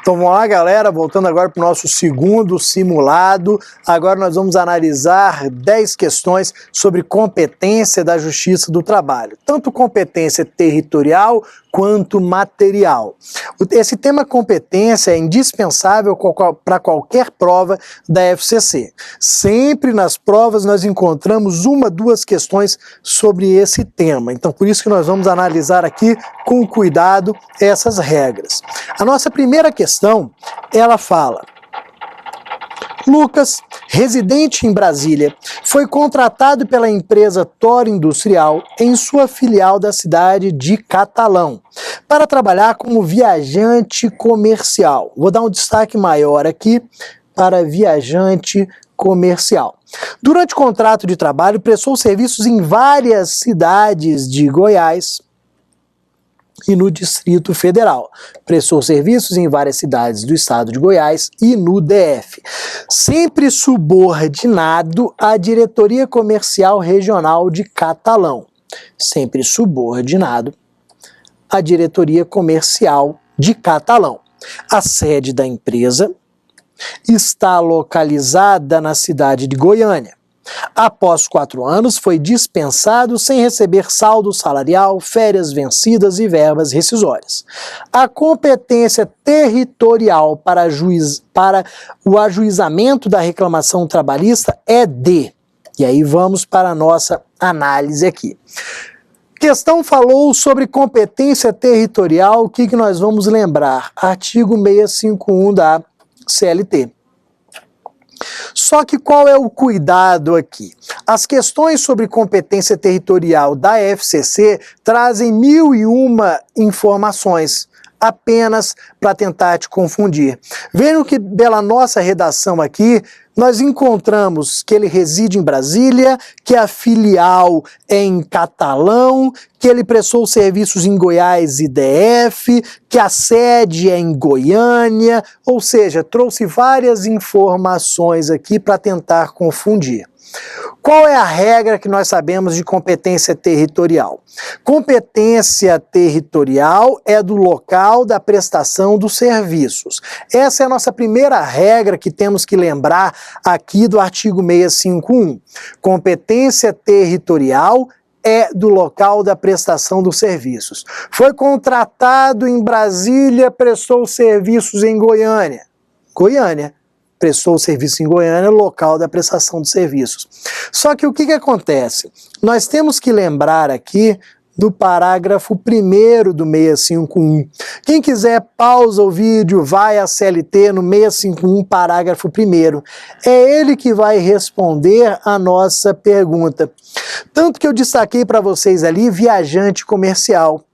Então vamos lá, galera, voltando agora para o nosso segundo simulado. Agora nós vamos analisar 10 questões sobre competência da Justiça do Trabalho, tanto competência territorial quanto material. Esse tema competência é indispensável para qualquer prova da FCC. Sempre nas provas nós encontramos uma, duas questões sobre esse tema. Então por isso que nós vamos analisar aqui com cuidado essas regras. A nossa primeira questão, ela fala: Lucas, residente em Brasília, foi contratado pela empresa Toro Industrial em sua filial da cidade de Catalão para trabalhar como viajante comercial. Vou dar um destaque maior aqui para viajante comercial. Durante o contrato de trabalho, prestou serviços em várias cidades de Goiás e no Distrito Federal. Prestou serviços em várias cidades do estado de Goiás e no DF. Sempre subordinado à Diretoria Comercial Regional de Catalão. Sempre subordinado à Diretoria Comercial de Catalão. A sede da empresa está localizada na cidade de Goiânia. Após 4 anos, foi dispensado sem receber saldo salarial, férias vencidas e verbas rescisórias. A competência territorial para o ajuizamento da reclamação trabalhista é D. E aí vamos para a nossa análise aqui. Questão falou sobre competência territorial, o que nós vamos lembrar? Artigo 651 da CLT. Só que qual é o cuidado aqui? As questões sobre competência territorial da FCC trazem 1001 informações, apenas para tentar te confundir. Vejam que pela nossa redação aqui, nós encontramos que ele reside em Brasília, que a filial é em Catalão, que ele prestou serviços em Goiás e DF, que a sede é em Goiânia, ou seja, trouxe várias informações aqui para tentar confundir. Qual é a regra que nós sabemos de competência territorial? Competência territorial é do local da prestação dos serviços. Essa é a nossa primeira regra que temos que lembrar aqui do artigo 651. Competência territorial é do local da prestação dos serviços. Foi contratado em Brasília, prestou serviços em Goiânia. Goiânia. Prestou serviço em Goiânia, local da prestação de serviços. Só que o que acontece? Nós temos que lembrar aqui do parágrafo 1º do 651. Quem quiser, pausa o vídeo, vai à CLT no 651, parágrafo 1º. É ele que vai responder a nossa pergunta. Tanto que eu destaquei para vocês ali, viajante comercial.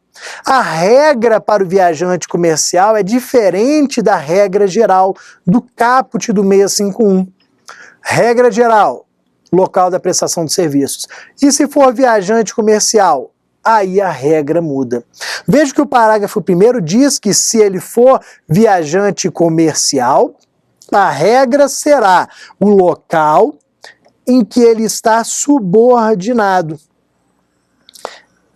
A regra para o viajante comercial é diferente da regra geral do caput do 651. Regra geral, local da prestação de serviços. E se for viajante comercial, aí a regra muda. Veja que o parágrafo 1º diz que se ele for viajante comercial, a regra será o local em que ele está subordinado.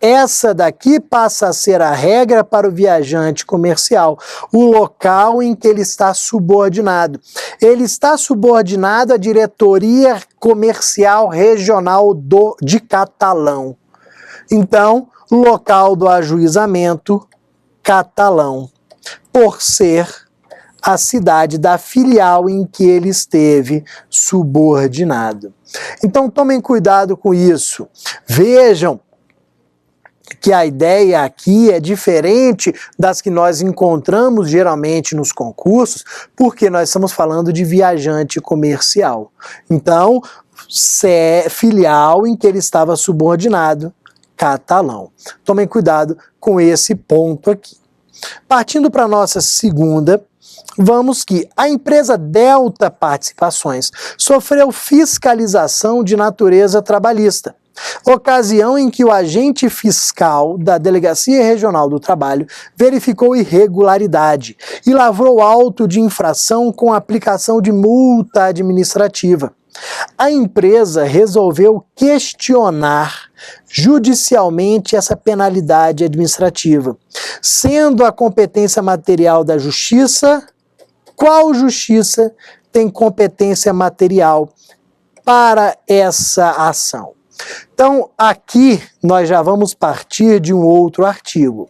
Essa daqui passa a ser a regra para o viajante comercial, o local em que ele está subordinado. Ele está subordinado à Diretoria Comercial Regional de Catalão. Então, local do ajuizamento, Catalão, por ser a cidade da filial em que ele esteve subordinado. Então, tomem cuidado com isso. Vejam que a ideia aqui é diferente das que nós encontramos geralmente nos concursos, porque nós estamos falando de viajante comercial. Então, filial em que ele estava subordinado, Catalão. Tomem cuidado com esse ponto aqui. Partindo para a nossa segunda, vamos que a empresa Delta Participações sofreu fiscalização de natureza trabalhista. Ocasião em que o agente fiscal da Delegacia Regional do Trabalho verificou irregularidade e lavrou auto de infração com aplicação de multa administrativa. A empresa resolveu questionar judicialmente essa penalidade administrativa, sendo a competência material da Justiça Qual justiça tem competência material para essa ação? Então, aqui nós já vamos partir de um outro artigo.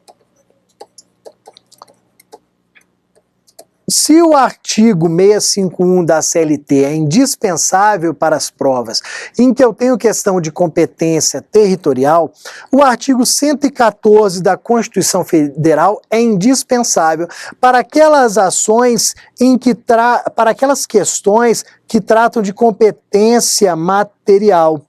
Se o artigo 651 da CLT é indispensável para as provas em que eu tenho questão de competência territorial, o artigo 114 da Constituição Federal é indispensável para aquelas ações para aquelas questões que tratam de competência material.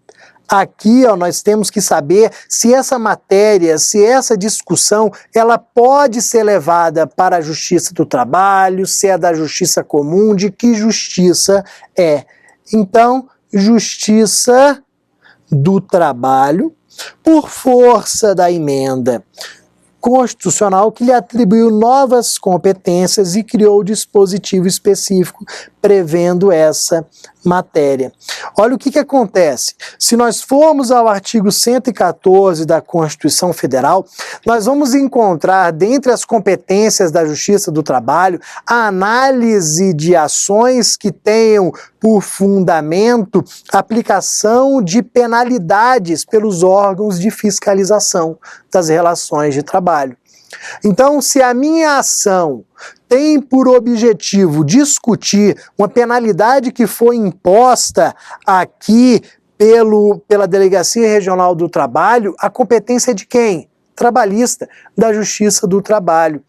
Aqui, nós temos que saber se essa matéria, se essa discussão, ela pode ser levada para a Justiça do Trabalho, se é da Justiça Comum, de que justiça é. Então, Justiça do Trabalho, por força da emenda constitucional que lhe atribuiu novas competências e criou dispositivo específico prevendo essa matéria. Olha o que acontece. Se nós formos ao artigo 114 da Constituição Federal, nós vamos encontrar, dentre as competências da Justiça do Trabalho, a análise de ações que tenham por fundamento a aplicação de penalidades pelos órgãos de fiscalização das relações de trabalho. Então, se a minha ação tem por objetivo discutir uma penalidade que foi imposta aqui pela Delegacia Regional do Trabalho, a competência é de quem? Trabalhista, da Justiça do Trabalho.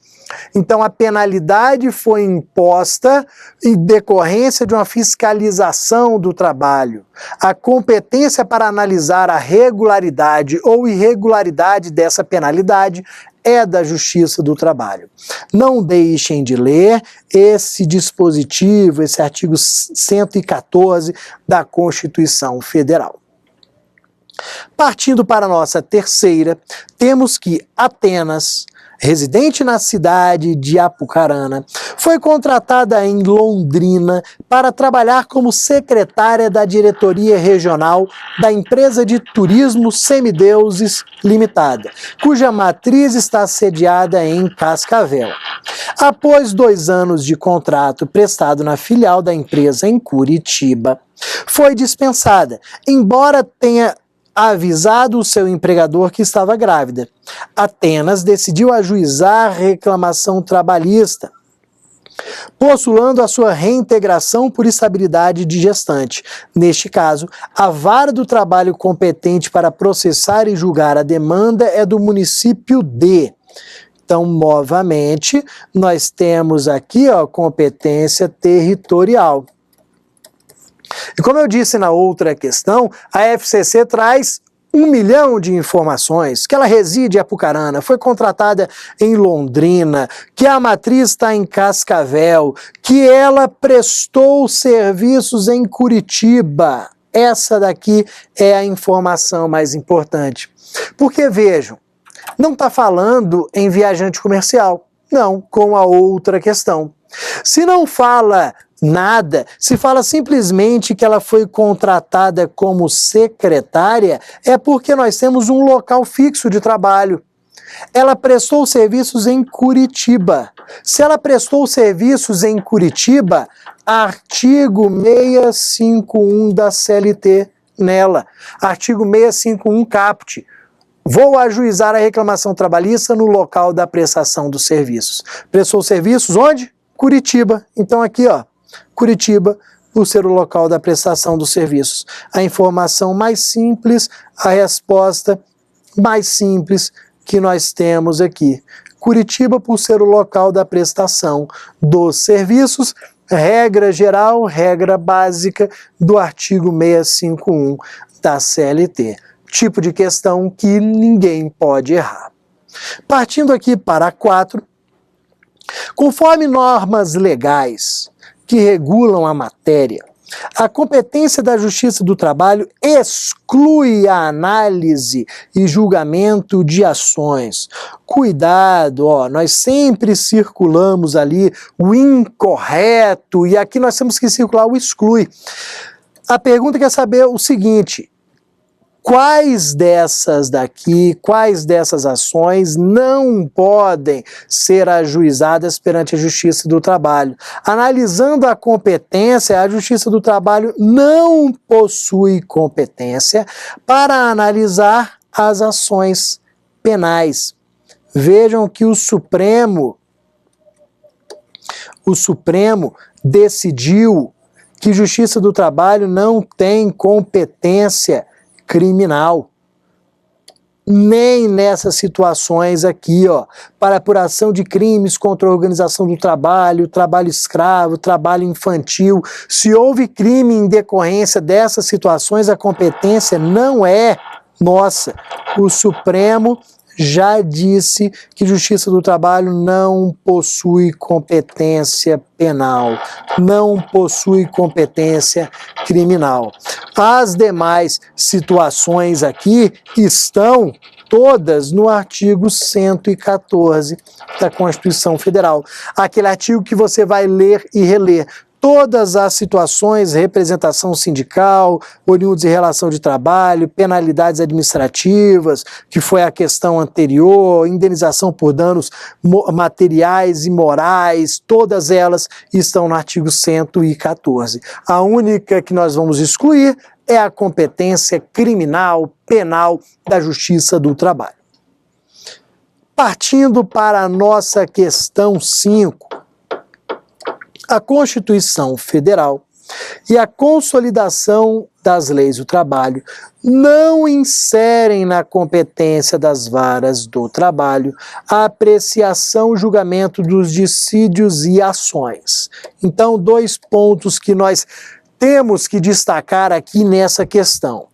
Então, a penalidade foi imposta em decorrência de uma fiscalização do trabalho. A competência para analisar a regularidade ou irregularidade dessa penalidade é da Justiça do Trabalho. Não deixem de ler esse dispositivo, esse artigo 114 da Constituição Federal. Partindo para a nossa terceira, temos que Atenas, residente na cidade de Apucarana, foi contratada em Londrina para trabalhar como secretária da diretoria regional da empresa de turismo Semideuses Limitada, cuja matriz está sediada em Cascavel. Após 2 anos de contrato prestado na filial da empresa em Curitiba, foi dispensada, embora tenha avisado o seu empregador que estava grávida. Atenas decidiu ajuizar a reclamação trabalhista, postulando a sua reintegração por estabilidade de gestante. Neste caso, a vara do trabalho competente para processar e julgar a demanda é do município D. Então, novamente, nós temos aqui competência territorial. E como eu disse na outra questão, a FCC traz 1 milhão de informações, que ela reside em Apucarana, foi contratada em Londrina, que a matriz está em Cascavel, que ela prestou serviços em Curitiba. Essa daqui é a informação mais importante. Porque, vejam, não está falando em viajante comercial, não, com a outra questão. Se não fala nada, se fala simplesmente que ela foi contratada como secretária, é porque nós temos um local fixo de trabalho. Ela prestou serviços em Curitiba. Se ela prestou serviços em Curitiba, artigo 651 da CLT nela, artigo 651 caput. Vou ajuizar a reclamação trabalhista no local da prestação dos serviços. Prestou serviços onde? Curitiba. Então aqui, Curitiba, por ser o local da prestação dos serviços. A informação mais simples, a resposta mais simples que nós temos aqui. Curitiba, por ser o local da prestação dos serviços, regra geral, regra básica do artigo 651 da CLT. Tipo de questão que ninguém pode errar. Partindo aqui para a 4, conforme normas legais que regulam a matéria, a competência da Justiça do Trabalho exclui a análise e julgamento de ações. Cuidado, nós sempre circulamos ali o incorreto e aqui nós temos que circular o exclui. A pergunta quer saber o seguinte: quais dessas ações não podem ser ajuizadas perante a Justiça do Trabalho. Analisando a competência, a Justiça do Trabalho não possui competência para analisar as ações penais. Vejam que o Supremo decidiu que Justiça do Trabalho não tem competência criminal, nem nessas situações aqui, para apuração de crimes contra a organização do trabalho, trabalho escravo, trabalho infantil. Se houve crime em decorrência dessas situações, a competência não é nossa. O Supremo já disse que Justiça do Trabalho não possui competência penal, não possui competência criminal. As demais situações aqui estão todas no artigo 114 da Constituição Federal. Aquele artigo que você vai ler e reler. Todas as situações, representação sindical, oriundos de relação de trabalho, penalidades administrativas, que foi a questão anterior, indenização por danos materiais e morais, todas elas estão no artigo 114. A única que nós vamos excluir é a competência criminal, penal da Justiça do Trabalho. Partindo para a nossa questão 5, a Constituição Federal e a consolidação das leis do trabalho não inserem na competência das varas do trabalho a apreciação e julgamento dos dissídios e ações. Então, 2 pontos que nós temos que destacar aqui nessa questão.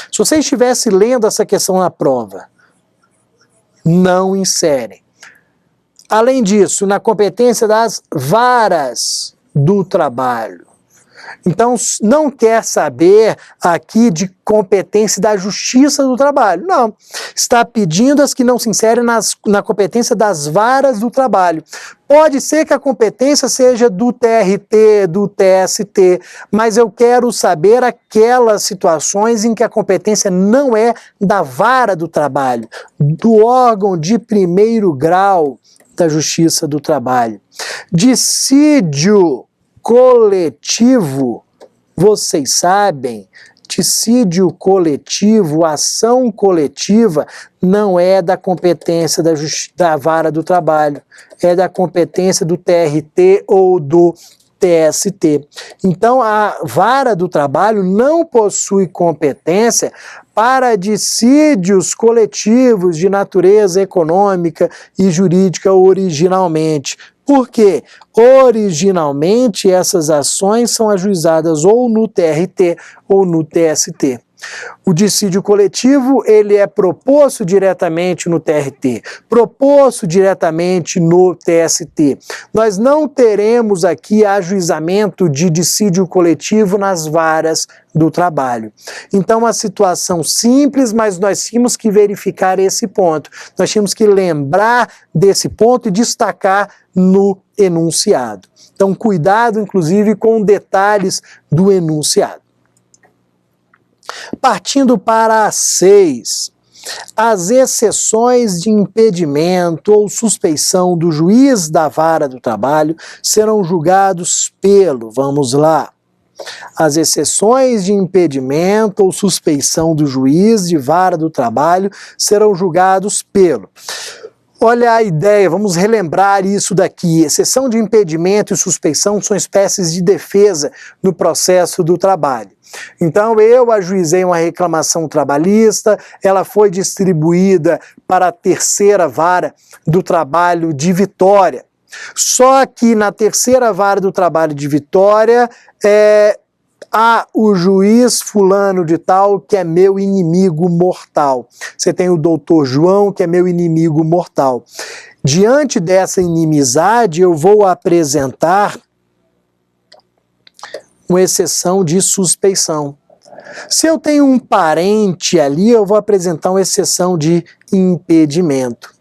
Se você estivesse lendo essa questão na prova, não inserem. Além disso, na competência das varas do trabalho. Então, não quer saber aqui de competência da Justiça do Trabalho. Não. Está pedindo as que não se inserem na competência das varas do trabalho. Pode ser que a competência seja do TRT, do TST, mas eu quero saber aquelas situações em que a competência não é da vara do trabalho, do órgão de primeiro grau da Justiça do Trabalho. Dissídio coletivo, vocês sabem, dissídio coletivo, ação coletiva, não é da competência da vara do trabalho, é da competência do TRT ou do TST. Então, a vara do trabalho não possui competência para dissídios coletivos de natureza econômica e jurídica originalmente. Por quê? Originalmente, essas ações são ajuizadas ou no TRT ou no TST. O dissídio coletivo, ele é proposto diretamente no TRT, proposto diretamente no TST. Nós não teremos aqui ajuizamento de dissídio coletivo nas varas do trabalho. Então, uma situação simples, mas nós tínhamos que verificar esse ponto. Nós tínhamos que lembrar desse ponto e destacar no enunciado. Então, cuidado, inclusive, com detalhes do enunciado. Partindo para a 6, as exceções de impedimento ou suspeição do juiz da vara do trabalho serão julgados pelo, vamos lá, as exceções de impedimento ou suspeição do juiz de vara do trabalho serão julgados pelo. Olha a ideia, vamos relembrar isso daqui. Exceção de impedimento e suspeição são espécies de defesa no processo do trabalho. Então, eu ajuizei uma reclamação trabalhista, ela foi distribuída para a terceira vara do trabalho de Vitória. Só que na terceira vara do trabalho de Vitória, há o juiz fulano de tal que é meu inimigo mortal. Você tem o doutor João que é meu inimigo mortal. Diante dessa inimizade, eu vou apresentar uma exceção de suspeição. Se eu tenho um parente ali, eu vou apresentar uma exceção de impedimento.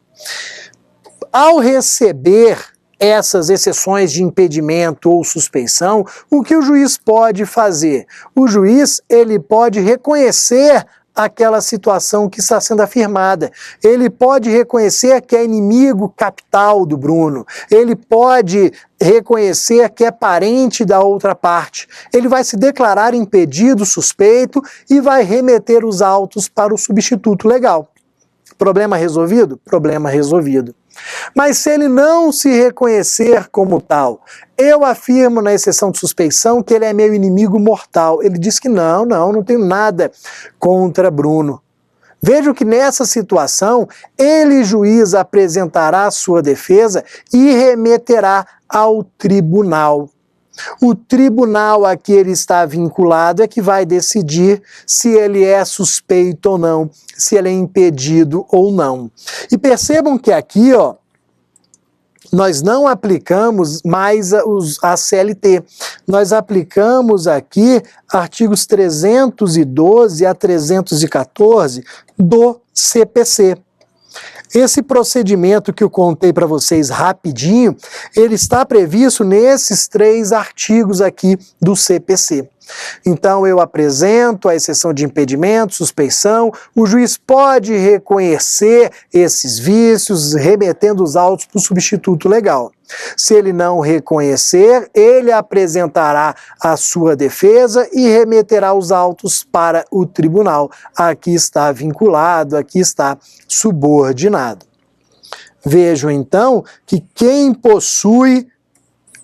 Ao receber essas exceções de impedimento ou suspeição, o que o juiz pode fazer? O juiz, ele pode reconhecer aquela situação que está sendo afirmada. Ele pode reconhecer que é inimigo capital do Bruno. Ele pode reconhecer que é parente da outra parte. Ele vai se declarar impedido, suspeito e vai remeter os autos para o substituto legal. Problema resolvido? Problema resolvido. Mas se ele não se reconhecer como tal, eu afirmo na exceção de suspeição que ele é meu inimigo mortal. Ele diz que não tenho nada contra Bruno. Vejam que nessa situação, ele, juiz, apresentará a sua defesa e remeterá ao tribunal. O tribunal a que ele está vinculado é que vai decidir se ele é suspeito ou não, se ele é impedido ou não. E percebam que aqui, nós não aplicamos mais a CLT. Nós aplicamos aqui artigos 312 a 314 do CPC. Esse procedimento que eu contei para vocês rapidinho, ele está previsto nesses 3 artigos aqui do CPC. Então eu apresento a exceção de impedimento, suspeição, o juiz pode reconhecer esses vícios, remetendo os autos para o substituto legal. Se ele não reconhecer, ele apresentará a sua defesa e remeterá os autos para o tribunal. Aqui está vinculado, aqui está subordinado. Vejam então que quem possui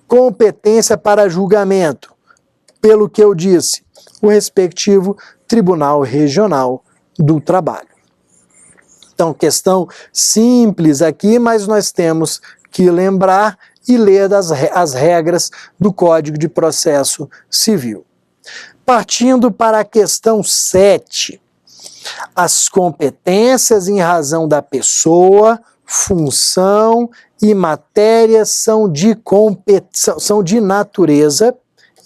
competência para julgamento, pelo que eu disse, o respectivo Tribunal Regional do Trabalho. Então, questão simples aqui, mas nós temos que lembrar e ler as regras do Código de Processo Civil. Partindo para a questão 7, as competências em razão da pessoa, função e matéria são de natureza.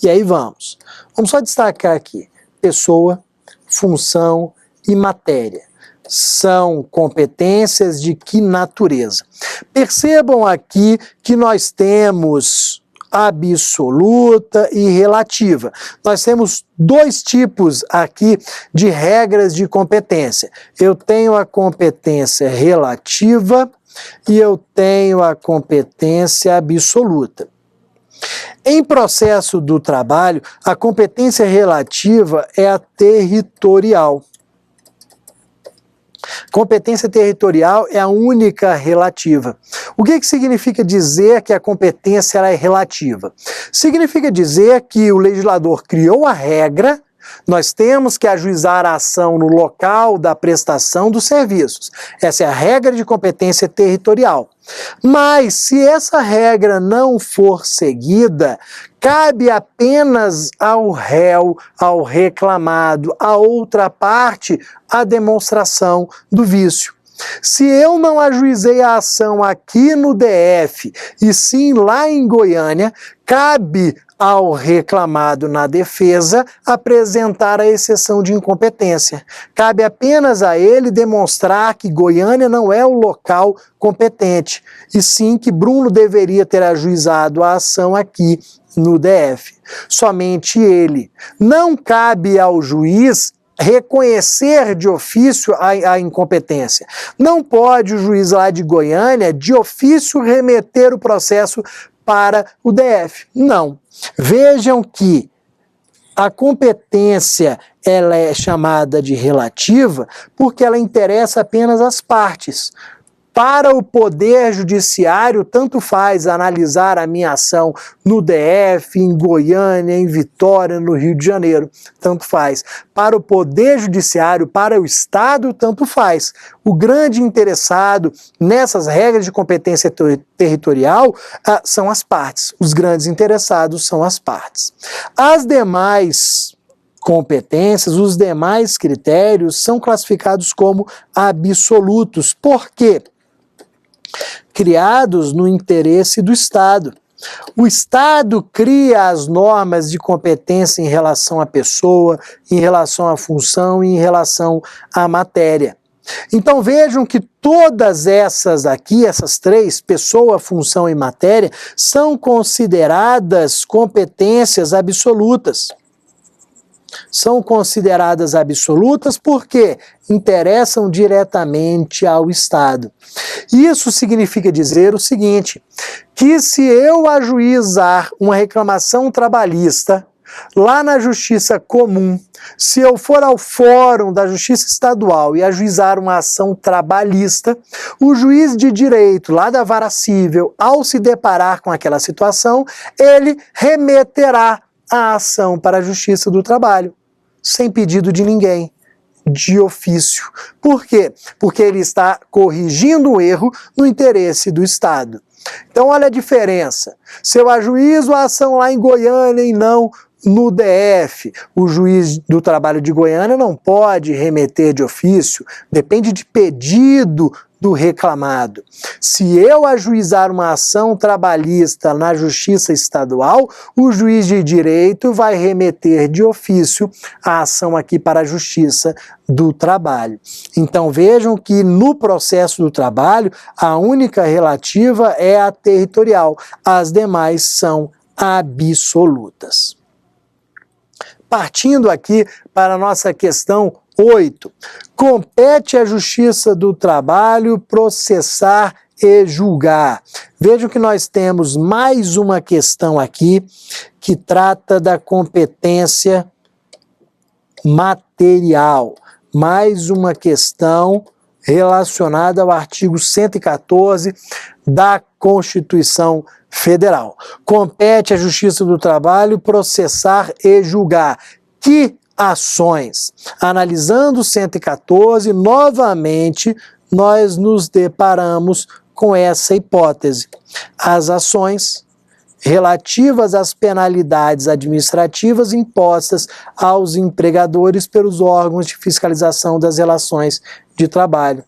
E aí vamos só destacar aqui, pessoa, função e matéria. São competências de que natureza? Percebam aqui que nós temos absoluta e relativa. Nós temos 2 tipos aqui de regras de competência. Eu tenho a competência relativa e eu tenho a competência absoluta. Em processo do trabalho, a competência relativa é a territorial. Competência territorial é a única relativa. O que significa dizer que a competência ela é relativa? Significa dizer que o legislador criou a regra, nós temos que ajuizar a ação no local da prestação dos serviços. Essa é a regra de competência territorial. Mas, se essa regra não for seguida, cabe apenas ao réu, ao reclamado, à outra parte, a demonstração do vício. Se eu não ajuizei a ação aqui no DF, e sim lá em Goiânia, cabe ao reclamado na defesa apresentar a exceção de incompetência. Cabe apenas a ele demonstrar que Goiânia não é o local competente, e sim que Bruno deveria ter ajuizado a ação aqui no DF. Somente ele. Não cabe ao juiz reconhecer de ofício a incompetência. Não pode o juiz lá de Goiânia, de ofício, remeter o processo para o DF. Não. Vejam que a competência ela é chamada de relativa porque ela interessa apenas às partes. Para o Poder Judiciário, tanto faz analisar a minha ação no DF, em Goiânia, em Vitória, no Rio de Janeiro, tanto faz. Para o Poder Judiciário, para o Estado, tanto faz. O grande interessado nessas regras de competência territorial são as partes. Os grandes interessados são as partes. As demais competências, os demais critérios são classificados como absolutos. Por quê? Criados no interesse do Estado. O Estado cria as normas de competência em relação à pessoa, em relação à função e em relação à matéria. Então vejam que todas essas aqui, essas 3, pessoa, função e matéria, são consideradas competências absolutas. são consideradas absolutas porque interessam diretamente ao Estado. Isso significa dizer o seguinte, que se eu ajuizar uma reclamação trabalhista lá na Justiça Comum, se eu for ao Fórum da Justiça Estadual e ajuizar uma ação trabalhista, o juiz de direito lá da Vara Cível, ao se deparar com aquela situação, ele remeterá a ação para a Justiça do Trabalho, sem pedido de ninguém, de ofício. Por quê? Porque ele está corrigindo o erro no interesse do Estado. Então olha a diferença. Se eu ajuizo a ação lá em Goiânia e não no DF, o juiz do trabalho de Goiânia não pode remeter de ofício, depende de pedido do reclamado. Se eu ajuizar uma ação trabalhista na Justiça Estadual, o juiz de direito vai remeter de ofício a ação aqui para a Justiça do Trabalho. Então vejam que no processo do trabalho, a única relativa é a territorial, as demais são absolutas. Partindo aqui para a nossa questão 8. Compete à Justiça do Trabalho processar e julgar. Vejam que nós temos mais uma questão aqui que trata da competência material. Mais uma questão relacionada ao artigo 114 da Constituição Federal. Compete à Justiça do Trabalho processar e julgar. Que ações? Analisando o 114, novamente, nós nos deparamos com essa hipótese. As ações relativas às penalidades administrativas impostas aos empregadores pelos órgãos de fiscalização das relações de trabalho.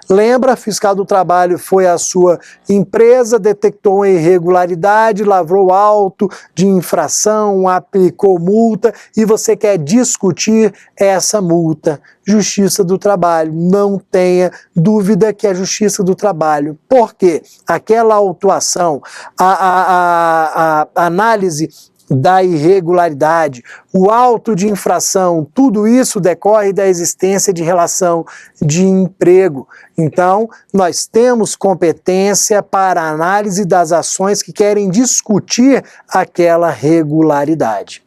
Lembra, fiscal do trabalho foi a sua empresa, detectou uma irregularidade, lavrou auto de infração, aplicou multa e você quer discutir essa multa. Justiça do Trabalho, não tenha dúvida que é Justiça do Trabalho. Por quê? Aquela autuação, a análise da irregularidade, o auto de infração, tudo isso decorre da existência de relação de emprego. Então, nós temos competência para a análise das ações que querem discutir aquela regularidade.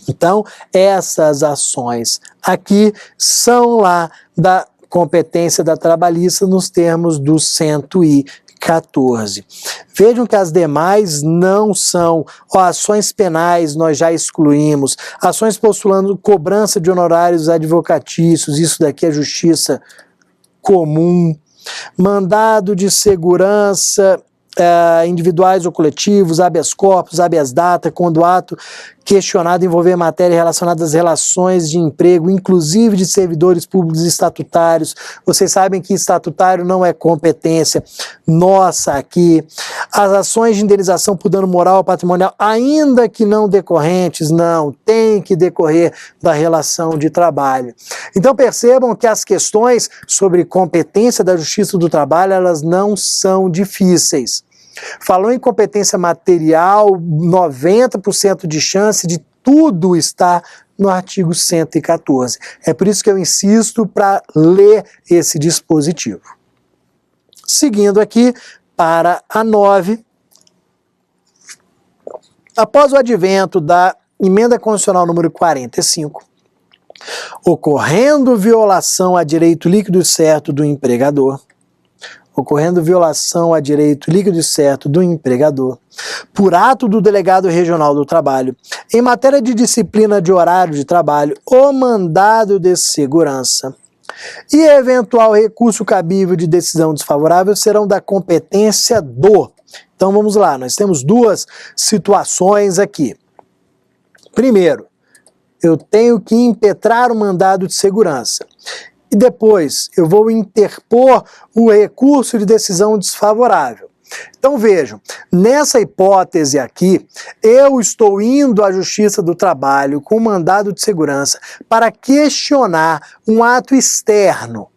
Então, essas ações aqui são lá da competência da trabalhista nos termos do 114. Vejam que as demais não são. Ações penais nós já excluímos. Ações postulando cobrança de honorários advocatícios, isso daqui é justiça comum. Mandado de segurança individuais ou coletivos, habeas corpus, habeas data, quando o ato questionado envolver matéria relacionada às relações de emprego, inclusive de servidores públicos estatutários. Vocês sabem que estatutário não é competência nossa aqui. As ações de indenização por dano moral ou patrimonial, ainda que não decorrentes, não, tem que decorrer da relação de trabalho. Então percebam que as questões sobre competência da Justiça do Trabalho, elas não são difíceis. Falou em competência material, 90% de chance de tudo estar no artigo 114. É por isso que eu insisto para ler esse dispositivo. Seguindo aqui para a 9. Após o advento da Emenda Constitucional número 45, ocorrendo violação a direito líquido e certo do empregador, por ato do delegado regional do trabalho, em matéria de disciplina de horário de trabalho, ou mandado de segurança, e eventual recurso cabível de decisão desfavorável serão da competência do. Então vamos lá, nós temos duas situações aqui. Primeiro, eu tenho que impetrar o mandado de segurança. E depois eu vou interpor o recurso de decisão desfavorável. Então vejam, nessa hipótese aqui, eu estou indo à Justiça do Trabalho com mandado de segurança para questionar um ato externo.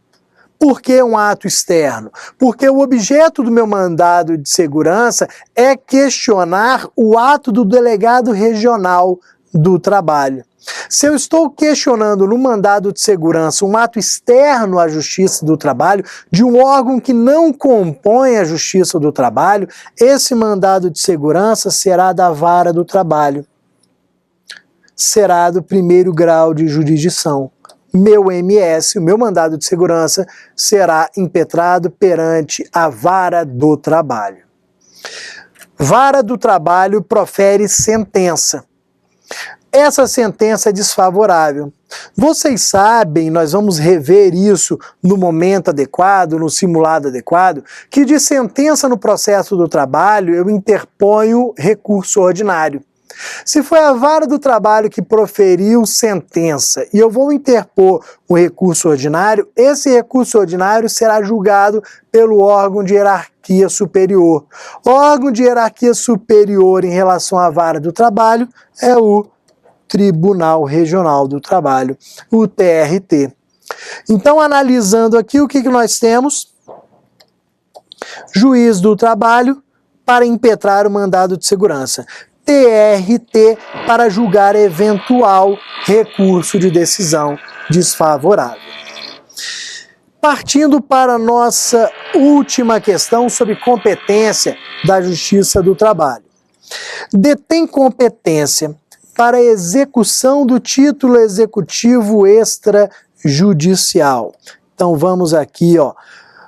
Por que um ato externo? Porque o objeto do meu mandado de segurança é questionar o ato do delegado regional do trabalho. Se eu estou questionando no mandado de segurança um ato externo à Justiça do Trabalho, de um órgão que não compõe a Justiça do Trabalho, esse mandado de segurança será da Vara do Trabalho. Será do primeiro grau de jurisdição. Meu MS, o meu mandado de segurança, será impetrado perante a Vara do Trabalho. Vara do Trabalho profere sentença. Essa sentença é desfavorável. Vocês sabem, nós vamos rever isso no momento adequado, no simulado adequado, que de sentença no processo do trabalho eu interponho recurso ordinário. Se foi a Vara do Trabalho que proferiu sentença e eu vou interpor um recurso ordinário, esse recurso ordinário será julgado pelo órgão de hierarquia superior. O órgão de hierarquia superior em relação à Vara do Trabalho é o Tribunal Regional do Trabalho, o TRT. Então, analisando aqui, o que nós temos? Juiz do Trabalho para impetrar o mandado de segurança. TRT para julgar eventual recurso de decisão desfavorável. Partindo para a nossa última questão sobre competência da Justiça do Trabalho. Detém competência para execução do título executivo extrajudicial. Então vamos aqui, ó.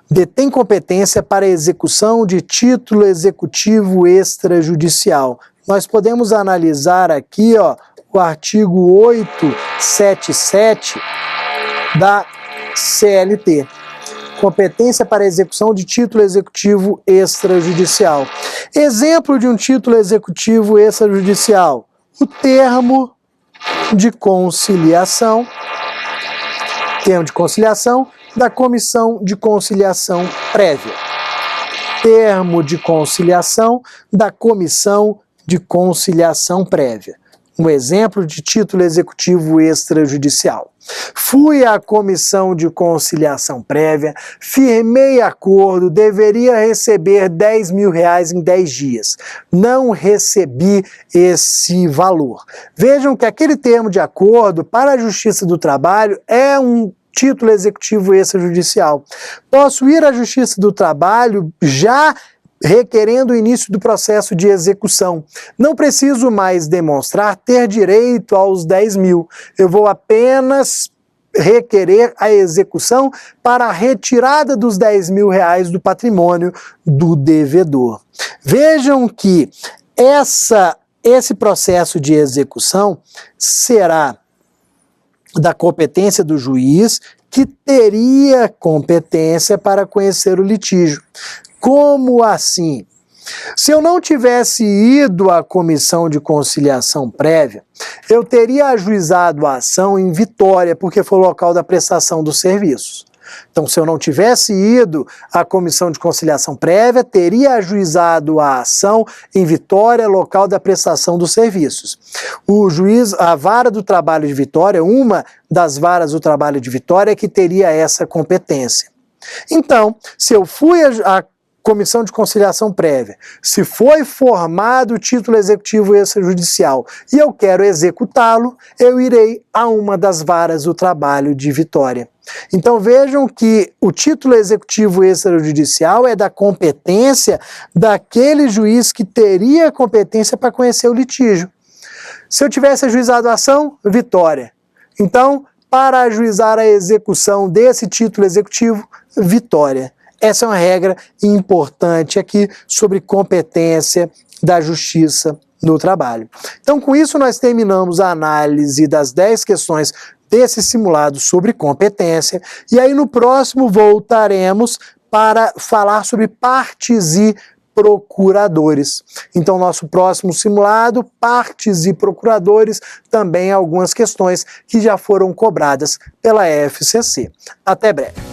Detém competência para execução de título executivo extrajudicial. Nós podemos analisar aqui, ó, o artigo 877 da CLT. Competência para execução de título executivo extrajudicial. Exemplo de um título executivo extrajudicial. O termo de conciliação da Comissão de Conciliação Prévia. Termo de conciliação da Comissão de Conciliação Prévia. Um exemplo de título executivo extrajudicial. Fui à Comissão de Conciliação Prévia, firmei acordo, deveria receber R$10 mil em 10 dias. Não recebi esse valor. Vejam que aquele termo de acordo para a Justiça do Trabalho é um título executivo extrajudicial. Posso ir à Justiça do Trabalho já requerendo o início do processo de execução. Não preciso mais demonstrar ter direito aos 10 mil. Eu vou apenas requerer a execução para a retirada dos 10 mil do patrimônio do devedor. Vejam que esse processo de execução será da competência do juiz, que teria competência para conhecer o litígio. Como assim? Se eu não tivesse ido à Comissão de Conciliação Prévia, eu teria ajuizado a ação em Vitória, porque foi o local da prestação dos serviços. Então, se eu não tivesse ido à Comissão de Conciliação Prévia, teria ajuizado a ação em Vitória, local da prestação dos serviços. A Vara do Trabalho de Vitória, uma das varas do trabalho de Vitória, que teria essa competência. Então, se eu fui à Comissão de Conciliação Prévia, se foi formado o título executivo extrajudicial e eu quero executá-lo, eu irei a uma das varas do trabalho de Vitória. Então vejam que o título executivo extrajudicial é da competência daquele juiz que teria competência para conhecer o litígio. Se eu tivesse ajuizado a ação, Vitória. Então, para ajuizar a execução desse título executivo, Vitória. Essa é uma regra importante aqui sobre competência da Justiça no Trabalho. Então, com isso, nós terminamos a análise das 10 questões desse simulado sobre competência, e aí no próximo voltaremos para falar sobre partes e procuradores. Então, nosso próximo simulado, partes e procuradores, também algumas questões que já foram cobradas pela FCC. Até breve.